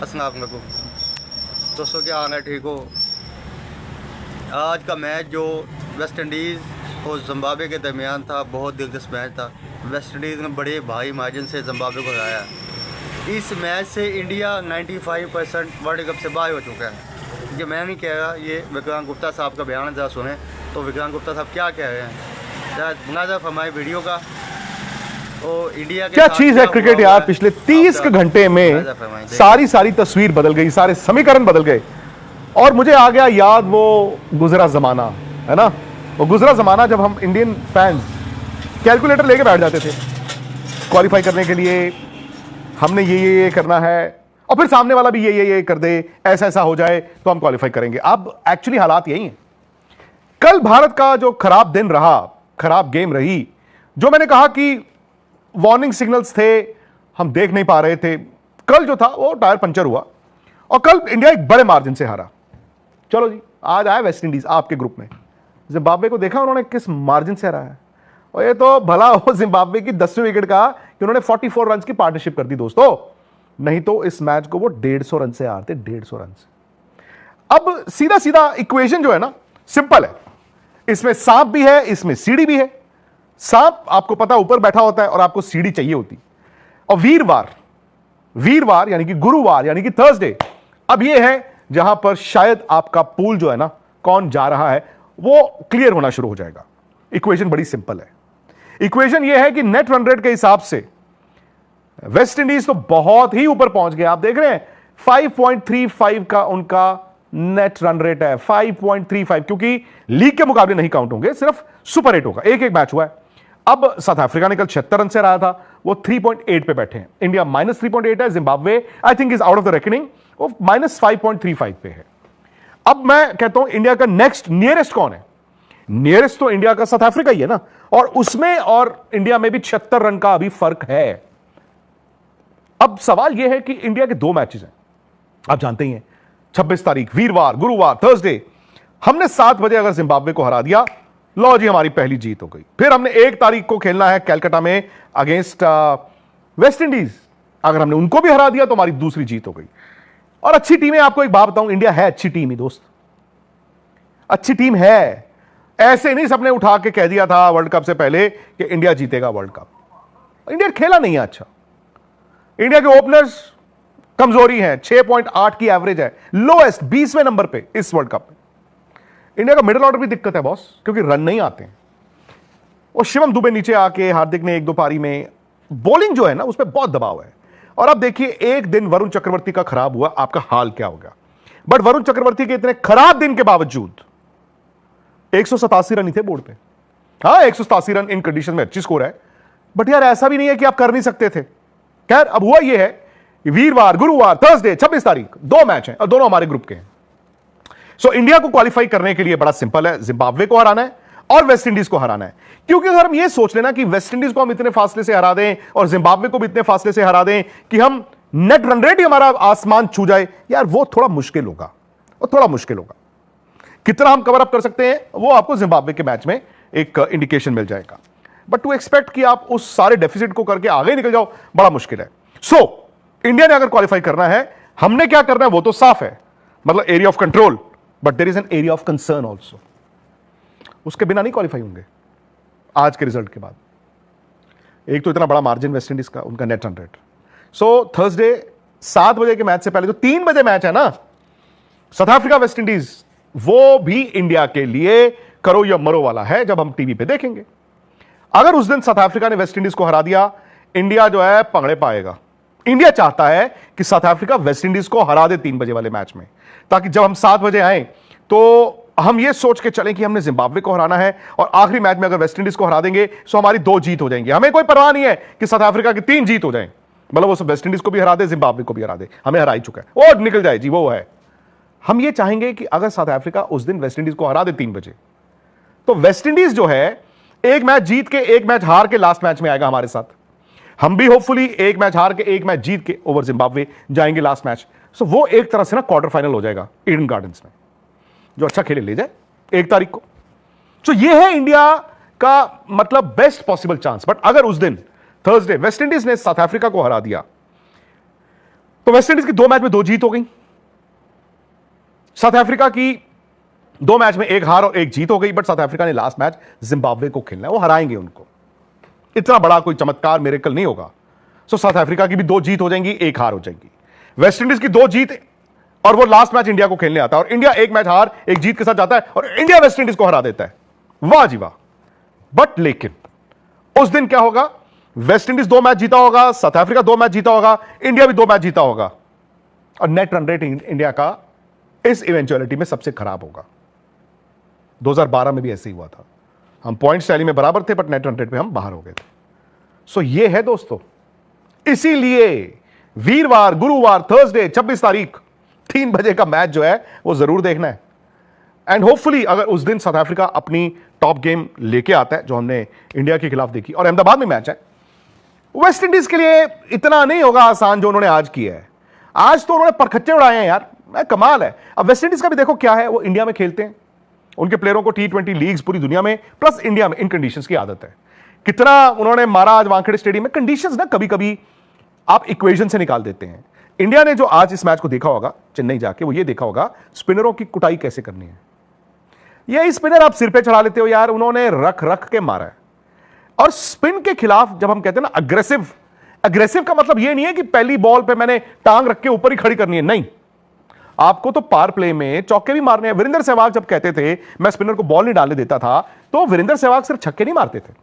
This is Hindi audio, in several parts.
अस्सलाम वालेकुम दोस्तों, क्या हाल है? ठीक हो? आज का मैच जो वेस्ट इंडीज़ और जिम्बाब्वे के दरमियान था, बहुत दिलचस्प मैच था। वेस्ट इंडीज़ ने बड़े भारी मार्जिन से जिम्बाब्वे को हराया। इस मैच से इंडिया 95% वर्ल्ड कप से बाहर हो चुका है। ये मैं नहीं कह रहा, ये विक्रांत गुप्ता साहब का बयान ज़रा सुने तो विक्रांत गुप्ता साहब क्या कह रहे हैं। ज़रा मुनाज़ा फरमाए वीडियो का। और इंडिया के क्या चीज है क्रिकेट यार, पिछले 30 के घंटे में सारी तस्वीर बदल गई, सारे समीकरण बदल गए। और मुझे आ गया याद वो गुजरा जमाना, है ना, वो गुजरा जमाना जब हम इंडियन फैंस कैलकुलेटर लेके बैठ जाते थे क्वालिफाई करने के लिए। हमने ये करना है और फिर सामने वाला भी ये कर दे, ऐसा ऐसा हो जाए तो हम क्वालिफाई करेंगे। अब एक्चुअली हालात यही हैं। कल भारत का जो खराब दिन रहा, खराब गेम रही, जो मैंने कहा कि वार्निंग सिग्नल्स थे, हम देख नहीं पा रहे थे, कल जो था वो टायर पंचर हुआ और कल इंडिया एक बड़े मार्जिन से हारा। चलो जी, आज आया वेस्ट इंडीज आपके ग्रुप में। जिम्बाब्वे को देखा उन्होंने किस मार्जिन से हराया है। और ये तो भला हो जिम्बाब्वे की 10वीं विकेट का कि उन्होंने 44 रन की पार्टनरशिप कर दी दोस्तों, नहीं तो इस मैच को वो 150 रन से हारते, 150 रन से। अब सीधा सीधा इक्वेशन जो है ना, सिंपल है। इसमें सांप भी है, इसमें सीढ़ी भी है। सांप आपको पता ऊपर बैठा होता है और आपको सीढ़ी चाहिए होती। और वीरवार यानी कि गुरुवार यानी कि थर्सडे, अब यह है जहां पर शायद आपका पूल जो है ना, कौन जा रहा है, वो क्लियर होना शुरू हो जाएगा। इक्वेशन बड़ी सिंपल है। इक्वेशन यह है कि नेट रन रेट के हिसाब से वेस्ट इंडीज तो बहुत ही ऊपर पहुंच गया। आप देख रहे हैं 5.35 का उनका नेट रन रेट है, 5.35, क्योंकि लीग के मुकाबले नहीं काउंट होंगे, सिर्फ सुपर 8 होगा। एक मैच हुआ है। अब साउथ अफ्रीका ने कल 76 रन से रहा था, वो 3.8 पे बैठे हैं। इंडिया -3.8 है, Zimbabwe I think is out of the reckoning, वो -5.35 पे है। अब मैं कहता हूं इंडिया का नेक्स्ट नियरेस्ट कौन है? नियरेस्ट तो इंडिया का साउथ अफ्रीका ही है ना, और उसमें और इंडिया में भी 76 रन का अभी फर्क है। अब सवाल यह है कि इंडिया के 2 मैचेस हैं, आप जानते ही हैं, 26 तारीख वीरवार, गुरुवार, थर्सडे। हमने 7 बजे अगर जिम्बाब्वे को हरा दिया, लो जी हमारी पहली जीत हो गई। फिर हमने 1 तारीख को खेलना है कैलकाटा में अगेंस्ट वेस्ट इंडीज, अगर हमने उनको भी हरा दिया तो हमारी दूसरी जीत हो गई। और अच्छी टीम है, आपको एक बात बताऊं, इंडिया है अच्छी टीम ही दोस्त, अच्छी टीम है। ऐसे नहीं सबने उठा के कह दिया था वर्ल्ड कप से पहले कि इंडिया जीतेगा वर्ल्ड कप। इंडिया खेला नहीं है अच्छा। इंडिया के ओपनर्स कमजोरी है, 6.8 की एवरेज है, लोएस्ट 20वें नंबर पे इस वर्ल्ड कप में। इंडिया का मिडिल ऑर्डर भी दिक्कत है बॉस, क्योंकि रन नहीं आते हैं। और शिवम दुबे नीचे आके, हार्दिक ने 1-2 पारी में, बॉलिंग जो है ना उसमें बहुत दबाव है। और अब देखिए एक दिन वरुण चक्रवर्ती का खराब हुआ, आपका हाल क्या होगा। बट वरुण चक्रवर्ती के इतने खराब दिन के बावजूद 187 रन ही थे बोर्ड पे। हाँ 187 रन इन कंडीशन में अच्छी स्कोर है, बट यार ऐसा भी नहीं है कि आप कर नहीं सकते थे। खैर अब हुआ यह है कि वीरवार, गुरुवार, थर्सडे, 26 तारीख 2 मैच हैं और दोनों हमारे ग्रुप के हैं। सो इंडिया को क्वालिफाई करने के लिए बड़ा सिंपल है, जिम्बाब्वे को हराना है और वेस्ट इंडीज को हराना है। क्योंकि अगर हम ये सोच लेना कि वेस्ट इंडीज को हम इतने फासले से हरा दें और जिम्बाब्वे को भी इतने फासले से हरा दें कि हम नेट रन रेट ही हमारा आसमान छू जाए, यार वो थोड़ा मुश्किल होगा, वो थोड़ा मुश्किल होगा। कितना हम कवर अप कर सकते हैं वो आपको जिम्बाब्वे के मैच में एक इंडिकेशन मिल जाएगा। बट टू एक्सपेक्ट कि आप उस सारे डेफिसिट को करके आगे निकल जाओ, बड़ा मुश्किल है। सो इंडिया ने अगर क्वालिफाई करना है, हमने क्या करना है वो तो साफ है, मतलब area of control, but there is an area of concern also. उसके बिना नहीं क्वालिफाई होंगे आज के रिजल्ट के बाद। एक तो इतना बड़ा मार्जिन वेस्ट इंडीज का, उनका net run rate. So Thursday 7 बजे के मैच से पहले जो 3 बजे मैच है ना, साउथ अफ्रीका वेस्ट इंडीज, वो भी इंडिया के लिए करो या मरो वाला है, जब हम टीवी पे देखेंगे। अगर उस दिन साउथ अफ्रीका ने वेस्ट इंडीज को हरा दिया, इंडिया जो है पगड़े पाएगा। इंडिया चाहता है कि साउथ अफ्रीका वेस्ट इंडीज को हरा दे 3 बजे वाले मैच में, ताकि जब हम 7 बजे आए तो हम ये सोच के चलें कि हमने जिम्बाब्वे को हराना है और आखिरी मैच में अगर वेस्ट इंडीज को हरा देंगे तो हमारी 2 जीत हो जाएंगी। हमें कोई परवाह नहीं है कि साउथ अफ्रीका की 3 जीत हो जाए, मतलब वो वेस्ट इंडीज को भी हरा दे, जिम्बाब्वे को भी हरा दे, हमें हरा ही चुका है, वो निकल जाए जी, वो है। हम ये चाहेंगे कि अगर साउथ अफ्रीका उस दिन वेस्ट इंडीज को हरा दे 3 बजे, तो वेस्ट इंडीज जो है एक मैच जीत के 1 मैच हार के लास्ट मैच में आएगा हमारे साथ। हम भी होपफुली 1 मैच हार के 1 मैच जीत के ओवर जिम्बाब्वे जाएंगे लास्ट मैच। सो वो एक तरह से ना क्वार्टर फाइनल हो जाएगा ईडन गार्डन्स में, जो अच्छा खेले ले जाए 1 तारीख को। सो ये है इंडिया का मतलब बेस्ट पॉसिबल चांस। बट अगर उस दिन थर्सडे वेस्ट इंडीज ने साउथ अफ्रीका को हरा दिया, तो वेस्ट इंडीज की 2 मैच में 2 जीत हो गई, साउथ अफ्रीका की 2 मैच में 1 हार और 1 जीत हो गई। बट साउथ अफ्रीका ने लास्ट मैच जिम्बाब्वे को खेलना है, वो हराएंगे उनको, इतना बड़ा कोई चमत्कार मिरेकल नहीं होगा। सो साउथ अफ्रीका की भी 2 जीत हो जाएंगी, 1 हार हो जाएगी। वेस्ट इंडीज की 2 जीत और वो लास्ट मैच इंडिया को खेलने आता है और इंडिया 1 मैच हार 1 जीत के साथ जाता है और इंडिया वेस्ट इंडीज को हरा देता है। वाह जी वाह। बट लेकिन उस दिन क्या होगा, वेस्ट इंडीज 2 मैच जीता होगा, साउथ अफ्रीका 2 मैच जीता होगा, इंडिया भी 2 मैच जीता होगा और नेट रन रेट इंडिया का इस इवेंचुअलिटी में सबसे खराब होगा। 2012 में भी ऐसे ही हुआ था, हम पॉइंट्स टैली में बराबर थे बट नेट रन रेट पे हम बाहर हो गए थे। सो ये है दोस्तों, इसीलिए वीरवार, गुरुवार, थर्सडे 26 तारीख 3 बजे का मैच जो है वो जरूर देखना है। एंड होपफुली अगर उस दिन साउथ अफ्रीका अपनी टॉप गेम लेके आता है जो हमने इंडिया के खिलाफ देखी, और अहमदाबाद में मैच है, वेस्ट इंडीज के लिए इतना नहीं होगा आसान जो उन्होंने आज किया है। आज तो उन्होंने परखच्चे उड़ाए हैं यार, कमाल है। अब वेस्ट इंडीज का भी देखो क्या है, वो इंडिया में खेलते हैं, उनके प्लेयरों को T20 लीग्स पूरी दुनिया में प्लस इंडिया में इन कंडीशंस की आदत है। कितना उन्होंने मारा आज वानखेड़े स्टेडियम में, कंडीशंस ना कभी कभी आप इक्वेशन से निकाल देते हैं। इंडिया ने जो आज इस मैच को देखा होगा चेन्नई जाके, वो ये देखा होगा स्पिनरों की कुटाई कैसे करनी है। यही स्पिनर आप सिर पे चढ़ा लेते हो यार, उन्होंने रख रख के मारा है। और स्पिन के खिलाफ जब हम कहते हैं ना अग्रेसिव, अग्रेसिव का मतलब ये नहीं है कि पहली बॉल पे मैंने टांग रख के ऊपर ही खड़ी करनी है, नहीं, आपको तो पावर प्ले में चौके भी मारने हैं। वीरेंद्र सहवाग जब कहते थे मैं स्पिनर को बॉल नहीं डालने देता था, तो वीरेंद्र सहवाग सिर्फ छक्के नहीं मारते थे।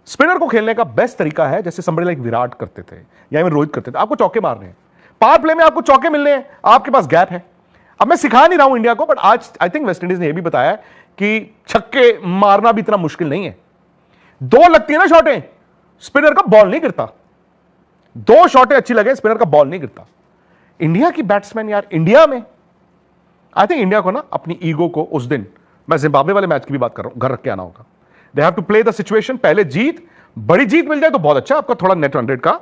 स्पिनर को खेलने का बेस्ट तरीका है जैसे समबड़ी लाइक विराट करते थे या रोहित करते थे, आपको चौके मारने हैं, पावर प्ले में आपको चौके मिलने हैं, आपके पास गैप है। अब मैं सिखा नहीं रहा हूं इंडिया को, बट आज आई थिंक वेस्ट इंडीज ने यह भी बताया कि छक्के मारना भी इतना मुश्किल नहीं है। 2 लगती है ना शॉटें, स्पिनर का बॉल नहीं गिरता, 2 शॉटें अच्छी लगे, स्पिनर का बॉल नहीं गिरता। इंडिया की बैट्समैन यार, इंडिया में आई थिंक इंडिया को ना अपनी ईगो को उस दिन, मैं जिम्बाब्वे वाले मैच की भी बात कर रहा हूं, घर रख के आना होगा। They have to play the situation, पहले जीत, बड़ी जीत मिल जाए तो बहुत अच्छा, आपका थोड़ा नेट रन रेट का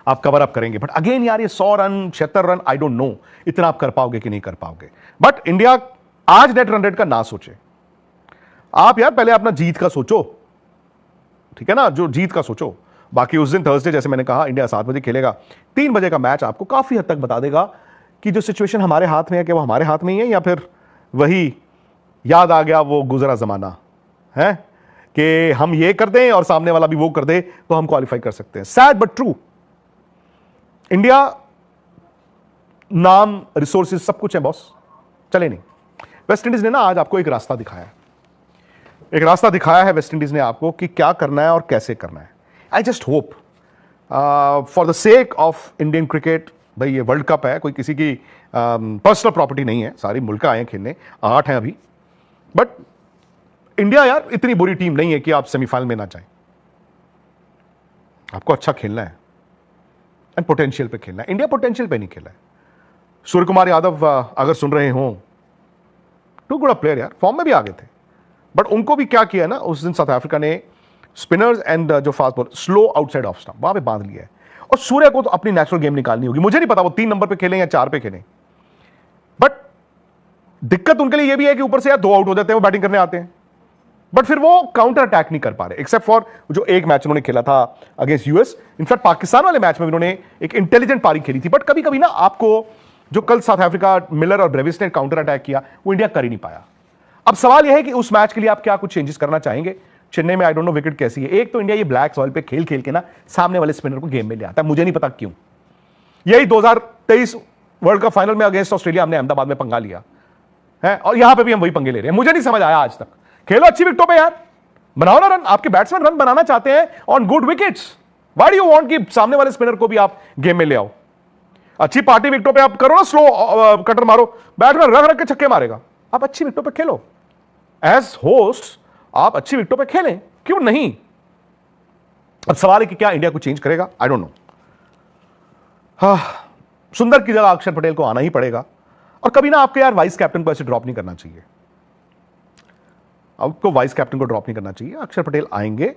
आप कवर अप करेंगे। बट अगेन यार ये 100 run 76 run, I don't know इतना आप कर पाओगे कि नहीं कर पाओगे। बट इंडिया आज नेट रन रेट का ना सोचे आप यार, पहले अपना जीत का सोचो, ठीक है ना, जो जीत का सोचो। बाकी उस दिन थर्सडे जैसे मैंने कहा इंडिया 7 बजे खेलेगा, 3 बजे का मैच आपको काफी हद तक बता देगा कि जो सिचुएशन हमारे हाथ में है, कि वो हमारे हाथ में ही है या फिर वही याद आ गया वो गुजरा जमाना है कि हम ये कर दें और सामने वाला भी वो कर दे तो हम क्वालिफाई कर सकते हैं। Sad but true. इंडिया नाम, रिसोर्सेज सब कुछ है बॉस, चले नहीं। वेस्ट इंडीज ने ना आज आपको एक रास्ता दिखाया है, एक रास्ता दिखाया है वेस्ट इंडीज ने आपको कि क्या करना है और कैसे करना है। I just hope for the sake of Indian cricket, भाई ये वर्ल्ड कप है, कोई किसी की पर्सनल प्रॉपर्टी नहीं है, सारी मुल्क आए हैं खेलने, 8 हैं अभी। बट इंडिया यार इतनी बुरी टीम नहीं है कि आप सेमीफाइनल में ना जाएं। आपको अच्छा खेलना है एंड पोटेंशियल पे खेलना है। इंडिया पोटेंशियल पे नहीं खेला है। सूर्य कुमार यादव अगर सुन रहे हो, टू गुड प्लेयर यार, फॉर्म में भी आगे थे, बट उनको भी क्या किया ना उस दिन साउथ अफ्रीका ने, स्पिनर्स एंड जो fast bowler slow outside off stump वहां पे बांध लिया है। और सूर्य को तो अपनी नेचुरल गेम निकालनी होगी। मुझे नहीं पता वो 3 नंबर पे खेलें या 4 पे खेलें, बट दिक्कत उनके लिए ये भी है कि ऊपर से यार 2 आउट हो जाते हैं, वो बैटिंग करने आते हैं, बट फिर वो काउंटर अटैक नहीं कर पा रहे, एक्सेप्ट फॉर जो एक मैच उन्होंने खेला था अगेंस्ट यूएस। इनफैक्ट पाकिस्तान वाले मैच में उन्होंने एक इंटेलिजेंट पारी खेली थी, बट कभी कभी ना आपको जो कल साउथ अफ्रीका मिलर और ब्रेविस ने काउंटर अटैक किया वो इंडिया कर ही नहीं पाया। अब सवाल यह है कि उस मैच के लिए आप क्या कुछ चेंजेस करना चाहेंगे। चेन्नई में आई डोंट नो विकेट कैसी है। एक तो इंडिया ये ब्लैक सॉइल पे खेल खेल के ना सामने वाले स्पिनर को गेम में ले आता है, मुझे नहीं पता क्यों। यही 2023 वर्ल्ड कप फाइनल में अगेंस्ट ऑस्ट्रेलिया हमने अहमदाबाद में पंगा लिया है, और यहां पे भी हम वही पंगे ले रहे हैं। मुझे नहीं समझ आया आज तक। खेलो अच्छी विकेटों पे यार, बनाओ ना रन, आपके बैट्समैन रन बनाना चाहते हैं on good wickets. Why do you want कि सामने वाले स्पिनर को भी आप गेम में ले आओ। अच्छी पार्टी विकेटों पे आप करो ना, स्लो कटर मारो, बैट्समैन रख रख के छक्के मारेगा। आप अच्छी विकेटों पे खेलो, एज होस्ट आप अच्छी विकेटों पे खेलें, क्यों नहीं। अब सवाल है कि क्या इंडिया को चेंज करेगा, आई डोंट नो। हाँ, सुंदर की जगह अक्षर पटेल को आना ही पड़ेगा। और कभी ना आपके यार वाइस कैप्टन को ऐसे ड्रॉप नहीं करना चाहिए, आपको वाइस कैप्टन को ड्रॉप नहीं करना चाहिए। अक्षर पटेल आएंगे।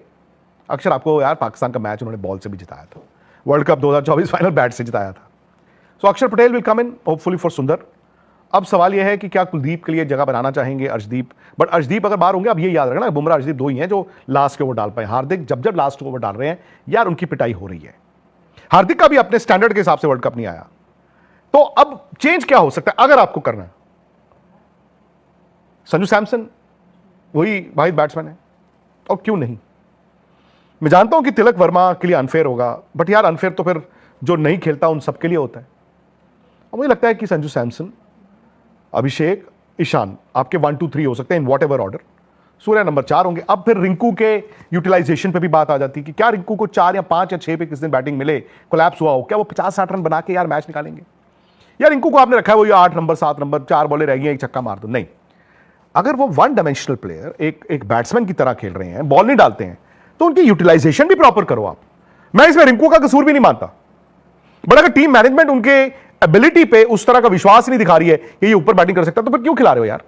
अक्षर आपको यार पाकिस्तान का मैच उन्होंने बॉल से भी जिताया था, वर्ल्ड कप 2024 फाइनल बैट से जिताया था। सो अक्षर Patel will come in hopefully for सुंदर। अब सवाल यह है कि क्या कुलदीप के लिए जगह बनाना चाहेंगे अर्शदीप, बट अर्शदीप अगर बाहर होंगे, अब ये याद रखना बुमराह अर्शदीप 2 ही हैं जो लास्ट के ओवर डाल पाए। हार्दिक जब जब लास्ट ओवर डाल रहे हैं यार उनकी पिटाई हो रही है। हार्दिक का भी अपने स्टैंडर्ड के हिसाब से वर्ल्ड कप नहीं आया। तो अब चेंज क्या हो सकता है अगर आपको करना है? संजू सैमसन वही वाहिद बैट्समैन है, और क्यों नहीं? मैं जानता हूं कि तिलक वर्मा के लिए अनफेयर होगा, बट यार अनफेयर तो फिर जो नहीं खेलता उन सबके लिए होता है। और मुझे लगता है कि संजू सैमसन, अभिषेक, ईशान आपके 1 2 3 हो सकते हैं in what ever order. Surya number 4 होंगे। अब फिर रिंकू के यूटिलाइजेशन पे भी बात आ जाती है कि क्या रिंकू को 4 या 5 या 6 पे किस दिन बैटिंग मिले, कोलैप्स हुआ हो, क्या वो 50-60 रन बना के यार मैच निकालेंगे? यार रिंकू को आपने रखा है वो 8 नंबर 7 नंबर, 4 बॉलें रह गई हैं, एक छक्का मार दो, नहीं। अगर वो वन डायमेंशनल प्लेयर एक बैट्समैन की तरह खेल रहे हैं, बॉल नहीं डालते हैं, तो उनकी यूटिलाइजेशन भी प्रॉपर करो आप। मैं इसमें रिंकू का कसूर भी नहीं मानता, बट अगर टीम मैनेजमेंट उनके एबिलिटी पे उस तरह का विश्वास नहीं दिखा रही है कि ये ऊपर बैटिंग कर सकता है, तो फिर क्यों खिला रहे हो यार?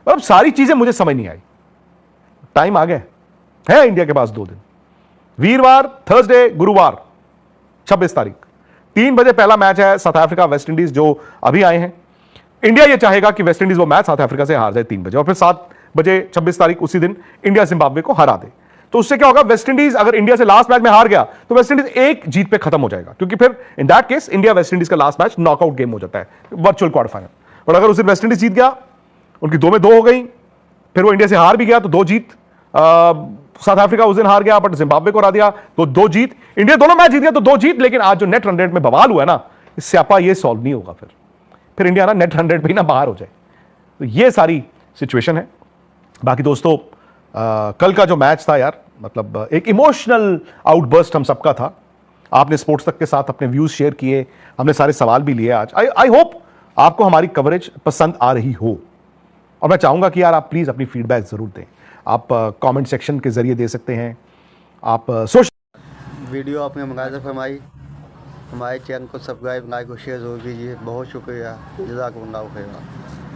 अब सारी चीजें मुझे समझ नहीं आई। टाइम आ गया है इंडिया के पास 2 दिन, वीरवार, थर्सडे, गुरुवार 26 तारीख 3 बजे पहला मैच है साउथ अफ्रीका वेस्ट इंडीज, जो अभी आए हैं। इंडिया ये चाहेगा कि वेस्ट इंडीज वो मैच साउथ अफ्रीका से हार जाए 3 बजे, और फिर 7 बजे 26 तारीख उसी दिन इंडिया जिम्बाब्वे को हरा दे। तो उससे क्या होगा, वेस्ट इंडीज अगर इंडिया से लास्ट मैच में हार गया तो वेस्ट इंडीज एक जीत पे खत्म हो जाएगा, क्योंकि फिर in that case India West Indies का लास्ट मैच नॉकआउट गेम हो जाता है, वर्चुअल क्वार्टर फाइनल। और अगर उस दिन वेस्ट इंडीज जीत गया, उनकी 2 में 2 हो गई, फिर वो इंडिया से हार भी गया तो 2 जीत, साउथ अफ्रीका उस दिन हार गया बट जिम्बाब्वे को हरा दिया तो 2 जीत, इंडिया दोनों मैच जीत गया तो 2 जीत। लेकिन आज जो नेट रन रेट में बवाल हुआ है ना, इस स्यापा ये सॉल्व नहीं होगा, फिर इंडिया ना नेट रन रेट पे ही ना बाहर हो जाए। तो ये सारी सिचुएशन है। बाकी दोस्तों, कल का जो मैच था यार, मतलब एक इमोशनल आउटबर्स्ट हम सबका था। आपने स्पोर्ट्स तक के साथ अपने व्यूज शेयर किए, हमने सारे सवाल भी लिए आज। आई होप आपको हमारी कवरेज पसंद आ रही हो, और मैं चाहूंगा कि यार आप प्लीज अपनी फीडबैक जरूर दें। आप कमेंट सेक्शन के जरिए दे सकते हैं, आप सोशल वीडियो आपने मंगाया फरमाई, हमारे चैनल को सब्सक्राइब, लाइक और शेयर जरूर कीजिए। बहुत शुक्रिया, जज़ाकल्लाह खैर।